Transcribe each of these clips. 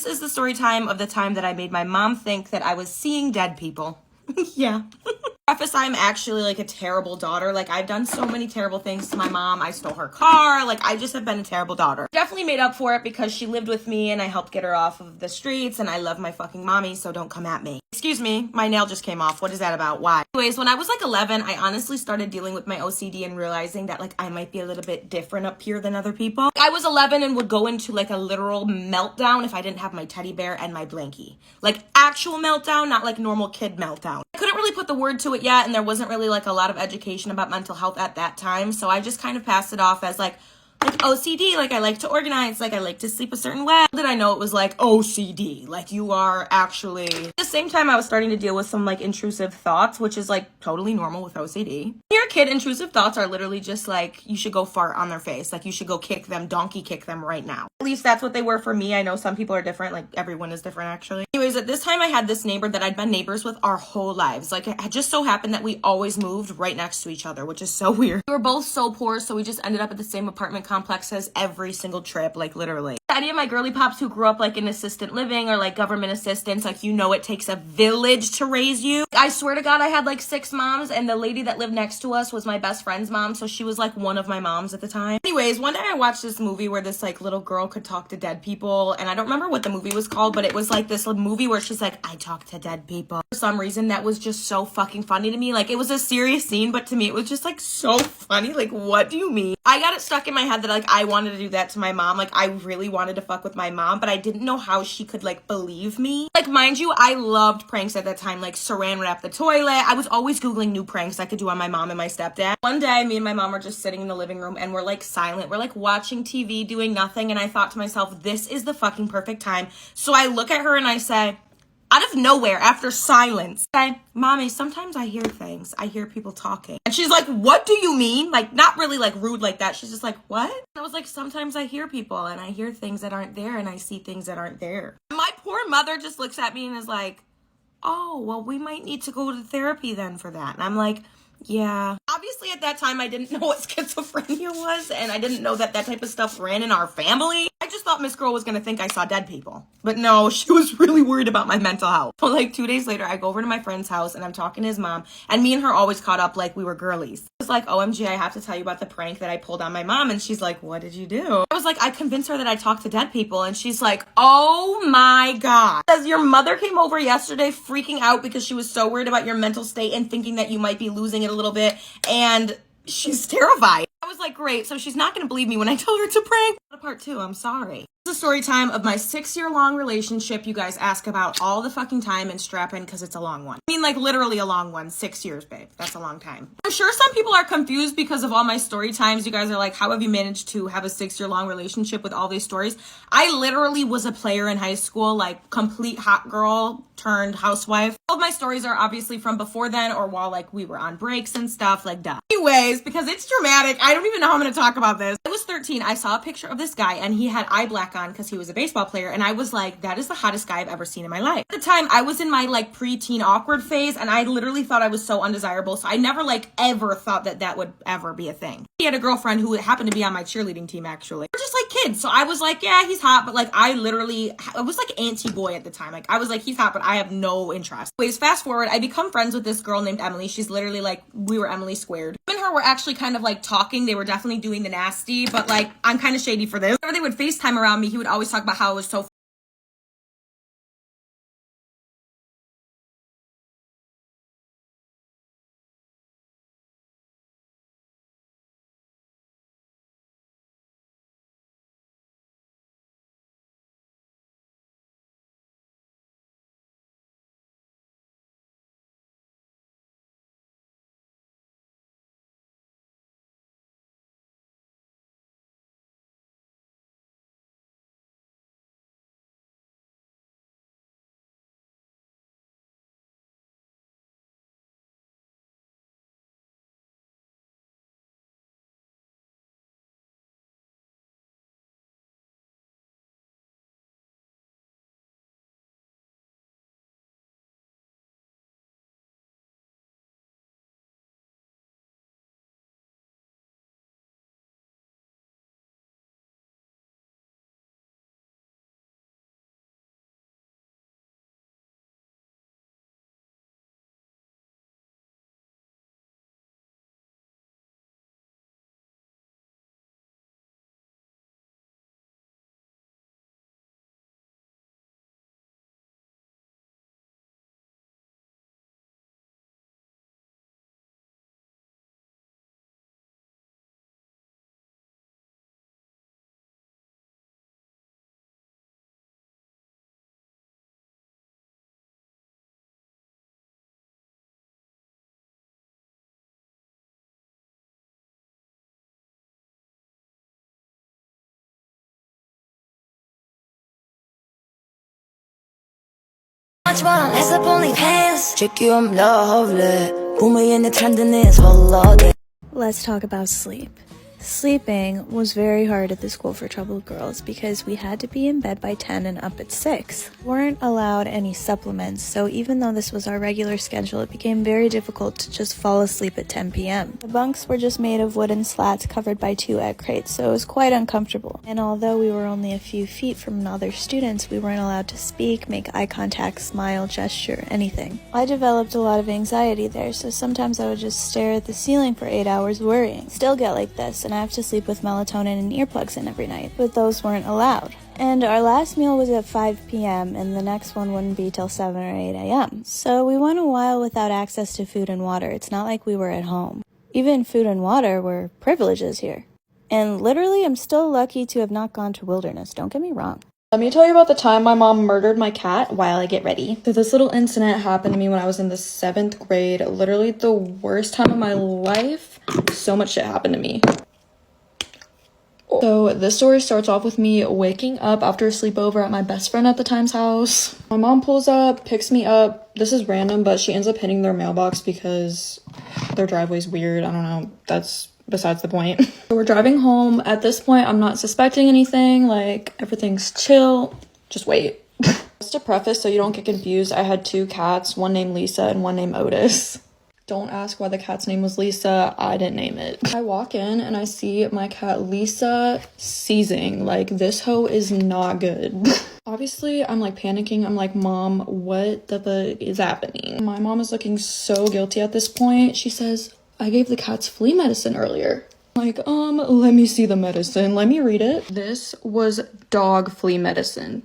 This is the story time of the time that I made my mom think that I was seeing dead people. Yeah. Preface, I'm actually like a terrible daughter. Like, I've done so many terrible things to my mom. I stole her car. Like, I just have been a terrible daughter. Definitely made up for it because she lived with me and I helped get her off of the streets, and I love my fucking mommy, so don't come at me. Excuse me, my nail just came off. What is that about? Why? Anyways, when I was like 11, I honestly started dealing with my OCD and realizing that like I might be a little bit different up here than other people. I was 11 and would go into like a literal meltdown if I didn't have my teddy bear and my blankie. Like actual meltdown, not like normal kid meltdown. I couldn't really put the word to it yet, and there wasn't really like a lot of education about mental health at that time, so I just kind of passed it off as like OCD, like I like to organize, like I like to sleep a certain way. Did I know it was like OCD, like you are actually. At the same time, I was starting to deal with some like intrusive thoughts, which is like totally normal with OCD. When you're a kid, intrusive thoughts are literally just like you should go fart on their face, like you should go kick them, donkey kick them right now. At least that's what they were for me. I know some people are different, like everyone is different actually. Anyways, at this time I had this neighbor that I'd been neighbors with our whole lives. Like it just so happened that we always moved right next to each other, which is so weird. We were both so poor, so we just ended up at the same apartment complexes every single trip, like literally. Any of my girly pops who grew up like in assistant living or like government assistance, like you know it takes a village to raise you. I swear to God, I had like 6 moms, and the lady that lived next to us was my best friend's mom, so she was like one of my moms at the time. Anyways, one day I watched this movie where this like little girl could talk to dead people, and I don't remember what the movie was called, but it was like this movie where she's like, I talk to dead people. For some reason, that was just so fucking funny to me. Like it was a serious scene, but to me it was just like so funny. Like, what do you mean? I got it stuck in my head that like I wanted to do that to my mom. Like I really wanted to fuck with my mom, but I didn't know how she could like believe me. Like, mind you, I loved pranks at that time, like saran wrap the toilet. I was always Googling new pranks I could do on my mom and my stepdad. One day, me and my mom were just sitting in the living room and we're like silent. We're like watching TV, doing nothing. And I thought to myself, this is the fucking perfect time. So I look at her and I say, out of nowhere, after silence, okay, Mommy, sometimes I hear things. I hear people talking. And she's like, what do you mean? Like, not really like rude like that. She's just like, what? And I was like, sometimes I hear people and I hear things that aren't there and I see things that aren't there. And my poor mother just looks at me and is like, oh, well, we might need to go to therapy then for that. And I'm like, yeah. Obviously, at that time, I didn't know what schizophrenia was, and I didn't know that that type of stuff ran in our family. I just thought Miss Girl was gonna think I saw dead people. But no, she was really worried about my mental health. So like 2 days later, I go over to my friend's house, and I'm talking to his mom, and me and her always caught up like we were girlies. I was like, OMG, I have to tell you about the prank that I pulled on my mom, and she's like, what did you do? I was like, I convinced her that I talked to dead people, and she's like, oh my God. Says your mother came over yesterday freaking out because she was so worried about your mental state and thinking that you might be losing it a little bit, and she's terrified. I was like, great, so she's not gonna believe me when I tell her it's a prank. Part 2, I'm sorry. This is a story time of my 6-year-long relationship. You guys ask about all the fucking time, and strap in because it's a long one. I mean, like literally a long one. 6 years, babe. That's a long time. I'm sure some people are confused because of all my story times. You guys are like, how have you managed to have a 6-year-long relationship with all these stories? I literally was a player in high school, like complete hot girl turned housewife. All of my stories are obviously from before then or while like we were on breaks and stuff, like duh. Anyways, because it's dramatic, I don't even know how I'm gonna talk about this. I was 13. I saw a picture of this guy and he had eye black on because he was a baseball player, and I was like, that is the hottest guy I've ever seen in my life. At the time, I was in my like preteen awkward phase, and I literally thought I was so undesirable, so I never like ever thought that that would ever be a thing. He had a girlfriend who happened to be on my cheerleading team actually. We're just like kids, so I was like, yeah, he's hot, but like I was like anti-boy at the time. Like I was like, he's hot, but I have no interest. Anyways, fast forward, I become friends with this girl named Emily. She's literally like, we were Emily squared. Me and her were actually kind of like talking. They were definitely doing the nasty, but like I'm kind of shady for this. Whenever they would FaceTime around me, he would always talk about how it was so much wanna mess up only pants. Tycker om lovligt. Bommar in trenden är svallade. Let's talk about sleep. Sleeping was very hard at the school for troubled girls because we had to be in bed by 10 and up at 6. We weren't allowed any supplements, so even though this was our regular schedule, it became very difficult to just fall asleep at 10 p.m. The bunks were just made of wooden slats covered by 2 egg crates, so it was quite uncomfortable. And although we were only a few feet from other students, we weren't allowed to speak, make eye contact, smile, gesture, anything. I developed a lot of anxiety there, so sometimes I would just stare at the ceiling for 8 hours worrying. Still get like this, and I have to sleep with melatonin and earplugs in every night, but those weren't allowed. And our last meal was at 5 p.m. and the next one wouldn't be till 7 or 8 a.m. So we went a while without access to food and water. It's not like we were at home. Even food and water were privileges here. And literally, I'm still lucky to have not gone to wilderness, don't get me wrong. Let me tell you about the time my mom murdered my cat while I get ready. So this little incident happened to me when I was in the 7th grade. Literally the worst time of my life. So much shit happened to me. So this story starts off with me waking up after a sleepover at my best friend at the time's house. My mom pulls up, picks me up. This is random, but she ends up hitting their mailbox because their driveway's weird. I don't know. That's besides the point. So we're driving home. At this point, I'm not suspecting anything. Like, everything's chill. Just wait. Just to preface so you don't get confused, I had 2 cats, one named Lisa and one named Otis. Don't ask why the cat's name was Lisa. I didn't name it. I walk in and I see my cat Lisa seizing. Like, this hoe is not good. Obviously, I'm like panicking. I'm like, Mom, what the fuck is happening? My mom is looking so guilty at this point. She says, I gave the cats flea medicine earlier. Like, let me see the medicine. Let me read it. This was dog flea medicine.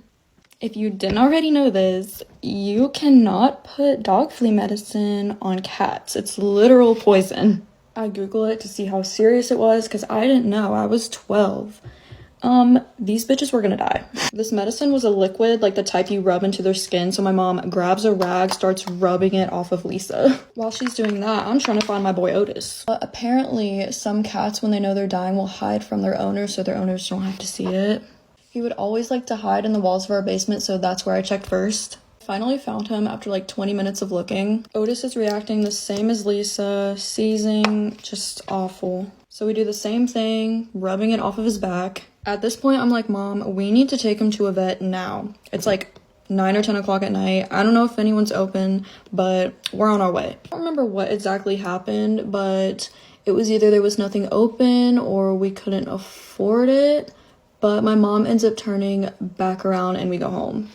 If you didn't already know this, you cannot put dog flea medicine on cats. It's literal poison. I Googled it to see how serious it was because I didn't know. I was 12. These bitches were gonna die. This medicine was a liquid, like the type you rub into their skin. So my mom grabs a rag, starts rubbing it off of Lisa. While she's doing that, I'm trying to find my boy Otis. Apparently, some cats, when they know they're dying, will hide from their owners so their owners don't have to see it. He would always like to hide in the walls of our basement, so that's where I checked first. Finally found him after like 20 minutes of looking. Otis is reacting the same as Lisa, seizing, just awful. So we do the same thing, rubbing it off of his back. At this point, I'm like, Mom, we need to take him to a vet now. It's like 9 or 10 o'clock at night. I don't know if anyone's open, but we're on our way. I don't remember what exactly happened, but it was either there was nothing open or we couldn't afford it. But my mom ends up turning back around and we go home.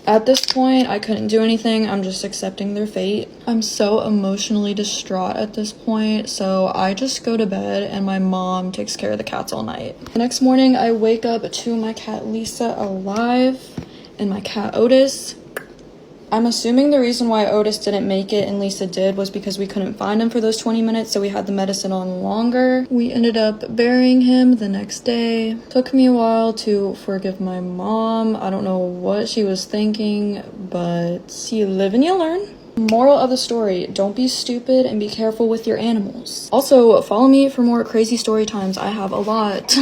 At this point, I couldn't do anything. I'm just accepting their fate. I'm so emotionally distraught at this point, so I just go to bed and my mom takes care of the cats all night. The next morning, I wake up to my cat Lisa alive and my cat Otis. I'm assuming the reason why Otis didn't make it and Lisa did was because we couldn't find him for those 20 minutes, so we had the medicine on longer. We ended up burying him the next day. Took me a while to forgive my mom. I don't know what she was thinking, but you live and you learn. Moral of the story, don't be stupid and be careful with your animals. Also, follow me for more crazy story times. I have a lot.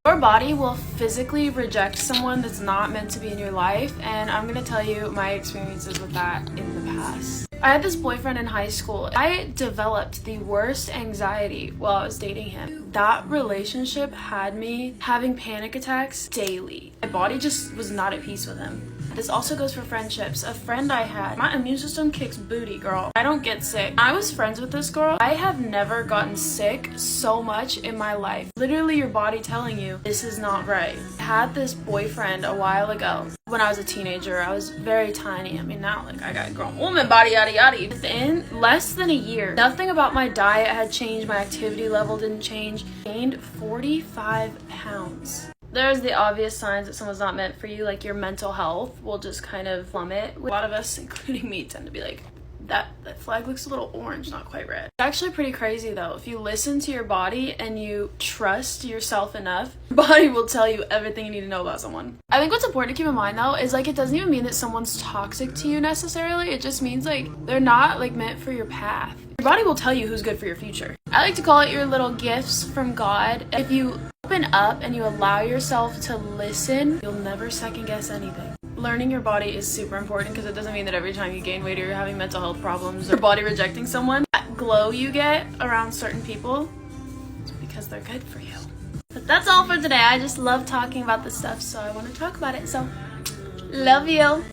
Your body will physically reject someone that's not meant to be in your life, and I'm gonna tell you my experiences with that in the past. I had this boyfriend in high school. I developed the worst anxiety while I was dating him. That relationship had me having panic attacks daily. My body just was not at peace with him. This also goes for friendships. A friend I had, my immune system kicks booty, girl. I don't get sick. I was friends with this girl. I have never gotten sick so much in my life. Literally your body telling you this is not right. I had this boyfriend a while ago. When I was a teenager, I was very tiny. I mean, now like I got a grown woman body, yada yada. Within less than a year, nothing about my diet had changed. My activity level didn't change. Gained 45 pounds. There's the obvious signs that someone's not meant for you, like your mental health will just kind of plummet. A lot of us, including me, tend to be like, that flag looks a little orange, not quite red. It's actually pretty crazy though. If you listen to your body and you trust yourself enough, your body will tell you everything you need to know about someone. I think what's important to keep in mind though is like it doesn't even mean that someone's toxic to you necessarily. It just means like they're not like meant for your path. Your body will tell you who's good for your future. I like to call it your little gifts from God. If you open open up and you allow yourself to listen, you'll never second guess anything. Learning your body is super important because it doesn't mean that every time you gain weight or you're having mental health problems or body rejecting someone, that glow you get around certain people is because they're good for you. But that's all for today. I just love talking about this stuff, so I want to talk about it. So, love you.